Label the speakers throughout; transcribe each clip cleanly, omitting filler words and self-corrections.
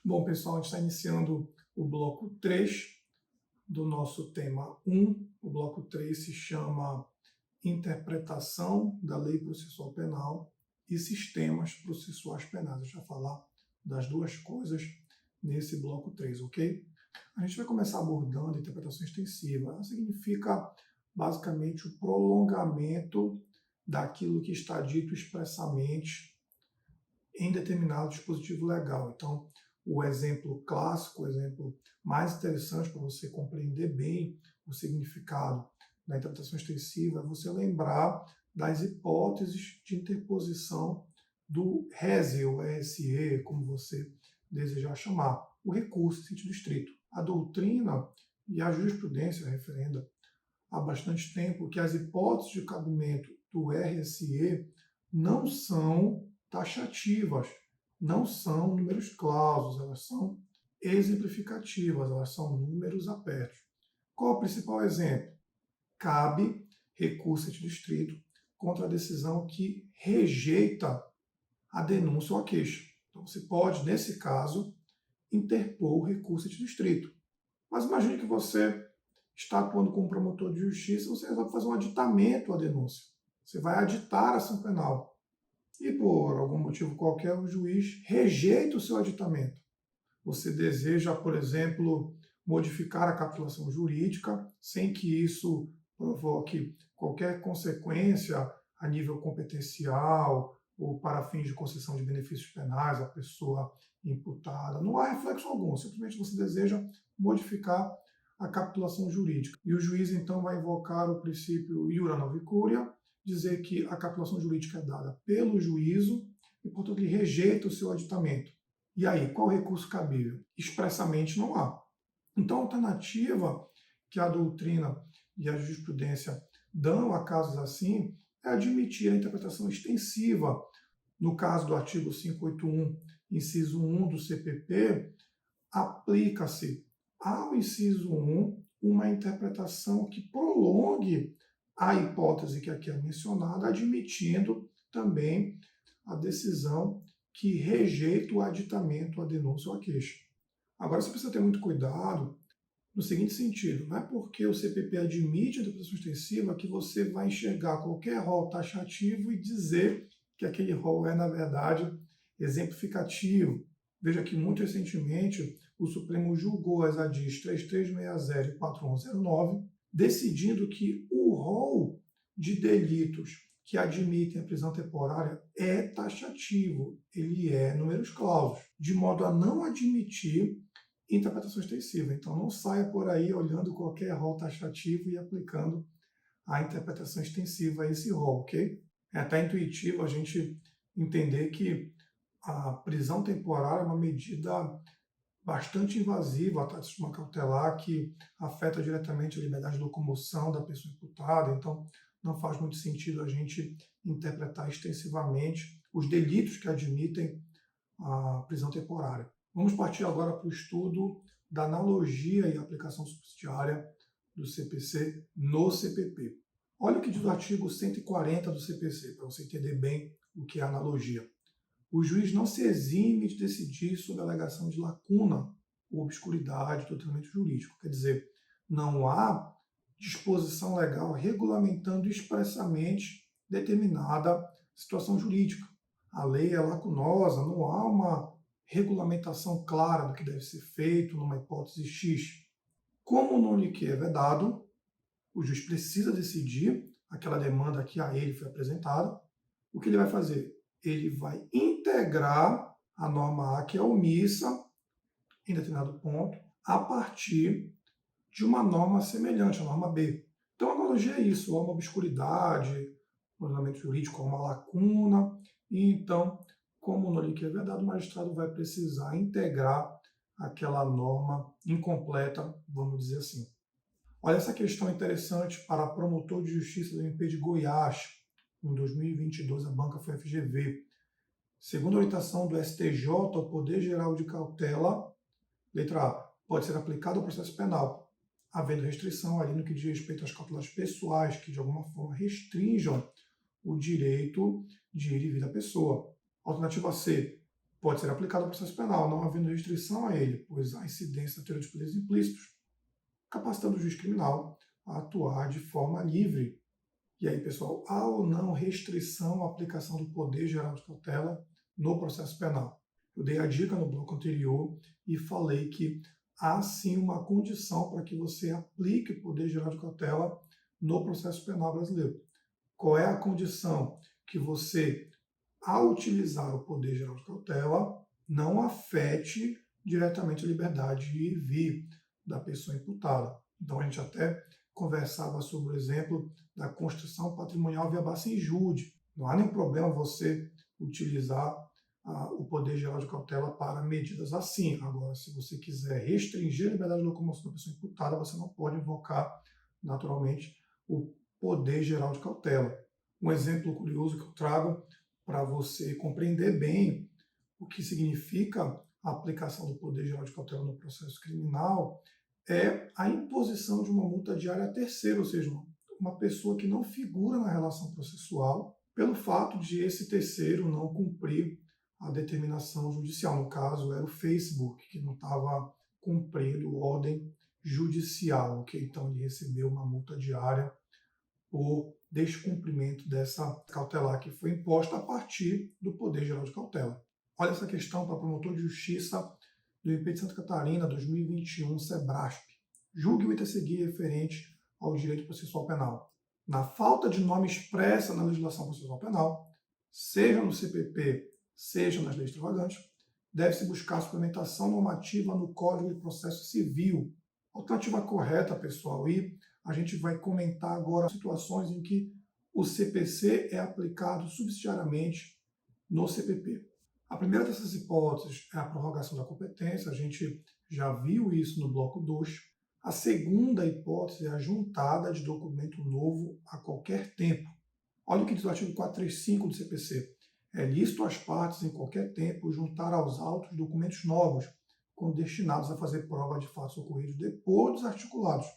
Speaker 1: Bom, pessoal, a gente está iniciando o bloco 3 do nosso tema 1. O bloco 3 se chama Interpretação da Lei Processual Penal e Sistemas Processuais Penais. A gente vai falar das duas coisas nesse bloco 3, ok? A gente vai começar abordando a interpretação extensiva. Ela significa, basicamente, o prolongamento daquilo que está dito expressamente em determinado dispositivo legal. Então, o exemplo clássico, o exemplo mais interessante para você compreender bem o significado da interpretação extensiva é você lembrar das hipóteses de interposição do RESE, ou RSE, como você desejar chamar, o recurso em sentido estrito. A doutrina e a jurisprudência referenda há bastante tempo que as hipóteses de cabimento do RSE não são taxativas, não são números clausos, elas são exemplificativas, elas são números apertos. Qual é o principal exemplo? Cabe recurso ante distrito contra a decisão que rejeita a denúncia ou a queixa. Então, você pode, nesse caso, interpor o recurso ante distrito. Mas imagine que você está atuando como promotor de justiça, você resolve fazer um aditamento à denúncia. Você vai aditar a ação penal. E por algum motivo qualquer, o juiz rejeita o seu aditamento. Você deseja, por exemplo, modificar a capitulação jurídica sem que isso provoque qualquer consequência a nível competencial ou para fins de concessão de benefícios penais à pessoa imputada. Não há reflexo algum, simplesmente você deseja modificar a capitulação jurídica. E o juiz, então, vai invocar o princípio iura nova curia, dizer que a capitulação jurídica é dada pelo juízo e, portanto, ele rejeita o seu aditamento. E aí, qual recurso cabível? Expressamente não há. Então, a alternativa que a doutrina e a jurisprudência dão a casos assim é admitir a interpretação extensiva. No caso do artigo 581, inciso 1 do CPP, aplica-se ao inciso 1 uma interpretação que prolongue a hipótese que aqui é mencionada, admitindo também a decisão que rejeita o aditamento, a denúncia ou a queixa. Agora, você precisa ter muito cuidado no seguinte sentido, não é porque o CPP admite a interpretação extensiva que você vai enxergar qualquer rol taxativo e dizer que aquele rol é, na verdade, exemplificativo. Veja que, muito recentemente, o Supremo julgou as ADIs 3360 e 4109, decidindo que o rol de delitos que admitem a prisão temporária é taxativo, ele é números clausos, de modo a não admitir interpretação extensiva. Então, não saia por aí olhando qualquer rol taxativo e aplicando a interpretação extensiva a esse rol, ok? É até intuitivo a gente entender que a prisão temporária é uma medida bastante invasiva, a taxa de uma cautelar que afeta diretamente a liberdade de locomoção da pessoa imputada, então não faz muito sentido a gente interpretar extensivamente os delitos que admitem a prisão temporária. Vamos partir agora para o estudo da analogia e aplicação subsidiária do CPC no CPP. Olha o que diz o artigo 140 do CPC, para você entender bem o que é analogia. O juiz não se exime de decidir sobre a alegação de lacuna ou obscuridade do treinamento jurídico. Quer dizer, não há disposição legal regulamentando expressamente determinada situação jurídica. A lei é lacunosa, não há uma regulamentação clara do que deve ser feito numa hipótese X. Como o non liquer é vedado, o juiz precisa decidir aquela demanda que a ele foi apresentada. O que ele vai fazer? Ele vai integrar a norma A, que é omissa em determinado ponto, a partir de uma norma semelhante, a norma B. Então, a analogia é isso, há uma obscuridade no ordenamento jurídico, há uma lacuna, e então, como o non liquer é vedado, o magistrado vai precisar integrar aquela norma incompleta, vamos dizer assim. Olha essa questão interessante para promotor de justiça do MP de Goiás. Em 2022, a banca foi a FGV. Segundo a orientação do STJ, o poder geral de cautela, letra A, pode ser aplicado ao processo penal, havendo restrição ali no que diz respeito às cautelas pessoais, que de alguma forma restringam o direito de ir e vir da pessoa. Alternativa C, pode ser aplicado ao processo penal, não havendo restrição a ele, pois há incidência da teoria dos poderes implícitos, capacitando o juiz criminal a atuar de forma livre. E aí, pessoal, há ou não restrição à aplicação do poder geral de cautela no processo penal? Eu dei a dica no bloco anterior e falei que há sim uma condição para que você aplique o poder geral de cautela no processo penal brasileiro. Qual é a condição? Que você, ao utilizar o poder geral de cautela, não afete diretamente a liberdade de ir e vir da pessoa imputada. Então, a gente até conversava sobre o exemplo da construção patrimonial via base injúria. Não há nenhum problema você utilizar o poder geral de cautela para medidas assim. Agora, se você quiser restringir a liberdade de locomoção da pessoa imputada, você não pode invocar, naturalmente, o poder geral de cautela. Um exemplo curioso que eu trago para você compreender bem o que significa a aplicação do poder geral de cautela no processo criminal é a imposição de uma multa diária a terceiro, ou seja, uma pessoa que não figura na relação processual, pelo fato de esse terceiro não cumprir a determinação judicial. No caso, era o Facebook, que não estava cumprindo ordem judicial, ok? Então ele recebeu uma multa diária por descumprimento dessa cautelar que foi imposta a partir do poder geral de cautela. Olha essa questão para promotor de justiça do IP de Santa Catarina, 2021, SEBRASP. Julgue o item a seguir referente ao direito processual penal. Na falta de norma expressa na legislação processual penal, seja no CPP, seja nas leis extravagantes, deve-se buscar a suplementação normativa no Código de Processo Civil. Alternativa correta, pessoal, e a gente vai comentar agora situações em que o CPC é aplicado subsidiariamente no CPP. A primeira dessas hipóteses é a prorrogação da competência, a gente já viu isso no bloco 2. A segunda hipótese é a juntada de documento novo a qualquer tempo. Olha o que diz o artigo 435 do CPC. É lícito às partes, em qualquer tempo, juntar aos autos documentos novos, quando destinados a fazer prova de fatos ocorridos depois dos articulados,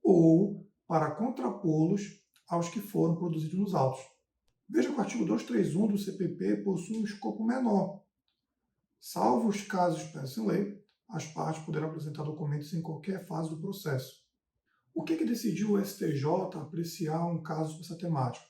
Speaker 1: ou para contrapô-los aos que foram produzidos nos autos. Veja que o artigo 231 do CPP possui um escopo menor. Salvo os casos expressos em lei, as partes poderão apresentar documentos em qualquer fase do processo. O que decidiu o STJ apreciar um caso sobre essa temática?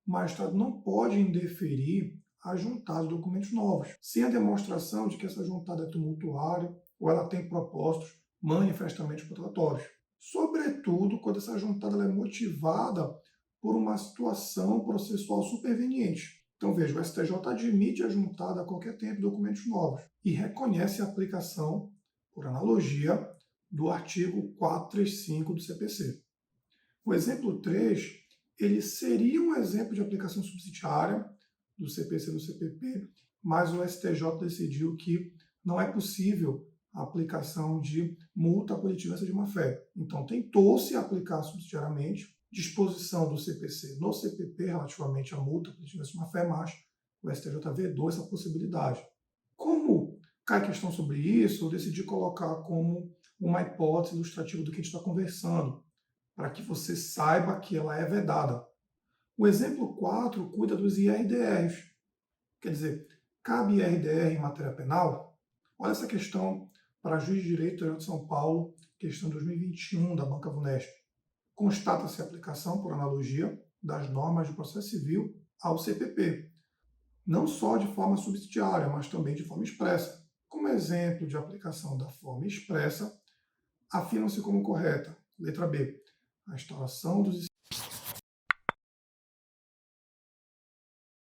Speaker 1: O magistrado não pode indeferir a juntada de documentos novos, sem a demonstração de que essa juntada é tumultuária ou ela tem propósitos manifestamente contraditórios. Sobretudo quando essa juntada é motivada por uma situação processual superveniente. Então veja, o STJ admite a juntada a qualquer tempo de documentos novos e reconhece a aplicação, por analogia, do artigo 435 do CPC. O exemplo 3, ele seria um exemplo de aplicação subsidiária do CPC e do CPP, mas o STJ decidiu que não é possível a aplicação de multa por litigância de má-fé. Então tentou-se aplicar subsidiariamente disposição do CPC no CPP relativamente à multa por litigância de má-fé, mas o STJ vedou essa possibilidade. Como cai questão sobre isso, eu decidi colocar como uma hipótese ilustrativa do que a gente está conversando, para que você saiba que ela é vedada. O exemplo 4 cuida dos IRDRs. Quer dizer, cabe IRDR em matéria penal? Olha essa questão para juiz de direito de São Paulo, questão 2021 da Banca Vunesp. Constata-se a aplicação, por analogia, das normas de processo civil ao CPP, não só de forma subsidiária, mas também de forma expressa. Como exemplo de aplicação da forma expressa, afirma-se como correta, letra B, a instauração dos